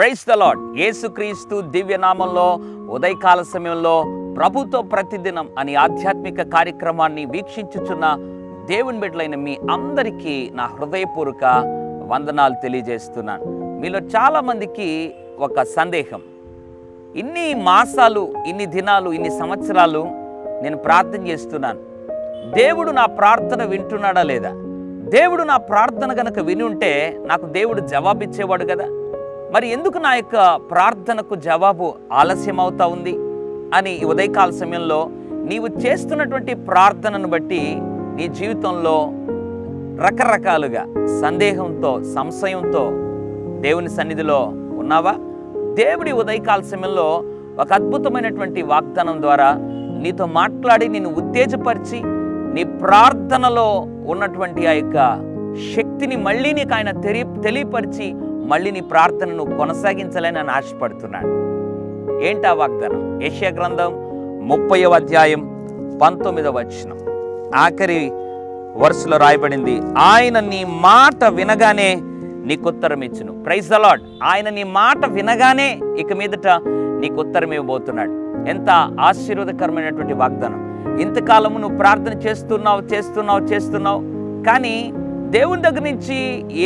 Praise the lord. యేసుక్రీస్తు దివ్యనామంలో ఉదయకాల సమయంలో ప్రభుతో ప్రతిదినం అనే ఆధ్యాత్మిక కార్యక్రమాన్ని వీక్షించుచున్న దేవుని బిడ్డలైన మీ అందరికీ నా హృదయపూర్వక వందనాలు తెలియజేస్తున్నాను. మీలో చాలామందికి ఒక సందేహం, ఇన్ని మాసాలు, ఇన్ని దినాలు, ఇన్ని సంవత్సరాలు నేను ప్రార్థన చేస్తున్నాను, దేవుడు నా ప్రార్థన వింటున్నాడా లేదా? దేవుడు నా ప్రార్థన కనుక విని ఉంటే నాకు దేవుడు జవాబిచ్చేవాడు కదా, మరి ఎందుకు నా యొక్క ప్రార్థనకు జవాబు ఆలస్యం అవుతా ఉంది అని ఈ ఉదయకాల సమయంలో నీవు చేస్తున్నటువంటి ప్రార్థనను బట్టి నీ జీవితంలో రకరకాలుగా సందేహంతో, సంశయంతో దేవుని సన్నిధిలో ఉన్నావా? దేవుడి ఉదయకాల సమయంలో ఒక అద్భుతమైనటువంటి వాగ్దానం ద్వారా నీతో మాట్లాడి నిన్ను ఉత్తేజపరిచి నీ ప్రార్థనలో ఉన్నటువంటి ఆ యొక్క శక్తిని మళ్ళీ నీకు ఆయన తెలియపరిచి మళ్ళీ నీ ప్రార్థనను కొనసాగించాలని నేను ఆశపడుతున్నాను. ఏంటా వాగ్దానం? యెషయా గ్రంథం 30వ అధ్యాయం 19వ వచనం ఆఖరి వరుసలో రాయబడింది, ఆయన నీ మాట వినగానే నీకు ఉత్తరం ఇచ్చును. Praise the lord. ఆయన నీ మాట వినగానే ఇక మీదట నీకు ఉత్తరం ఇవ్వబోతున్నాడు. ఎంత ఆశీర్వాదకరమైనటువంటి వాగ్దానం. ఇంతకాలము నువ్వు ప్రార్థన చేస్తున్నావు కానీ దేవుని దగ్గర నుంచి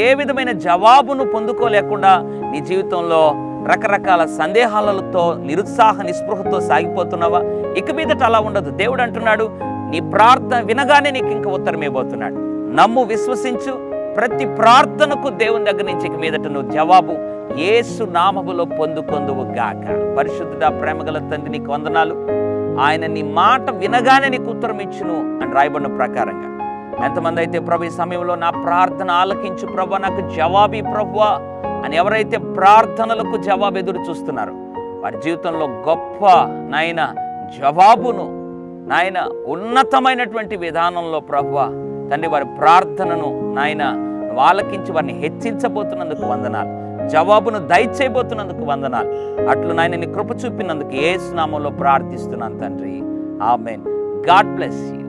ఏ విధమైన జవాబును పొందుకోలేకుండా నీ జీవితంలో రకరకాల సందేహాలతో, నిరుత్సాహ నిస్పృహతో సాగిపోతున్నావా? ఇక మీదట అలా ఉండదు. దేవుడు అంటున్నాడు, నీ ప్రార్థన వినగానే నీకు ఇంకా ఉత్తరం ఇవ్వబోతున్నాడు. నమ్ము, విశ్వసించు. ప్రతి ప్రార్థనకు దేవుని దగ్గర నుంచి ఇక మీదట నువ్వు జవాబు యేసు నామములో పొందుకొందువు గాక. పరిశుద్ధుడా, ప్రేమగల తండ్రి, నీకు వందనాలు. ఆయన నీ మాట వినగానే నీకు ఉత్తరం ఇచ్చును అని రాయబడిన ప్రకారంగా ఎంతమంది అయితే ప్రభు ఈ సమయంలో నా ప్రార్థన ఆలకించు ప్రభు, నాకు జవాబి ప్రభువా అని ఎవరైతే ప్రార్థనలకు జవాబు ఎదురు చూస్తున్నారో వారి జీవితంలో గొప్ప నాయన జవాబును, నాయన ఉన్నతమైనటువంటి విధానంలో ప్రభువా తండ్రి వారి ప్రార్థనను నాయన ఆలకించి వారిని హెచ్చించబోతున్నందుకు వందనాలు. జవాబును దయచేయబోతున్నందుకు వందనాలు. అట్లు నాయన నీ కృప చూపినందుకు యేసు నామములో ప్రార్థిస్తున్నాను తండ్రి. ఆమేన్. God bless you.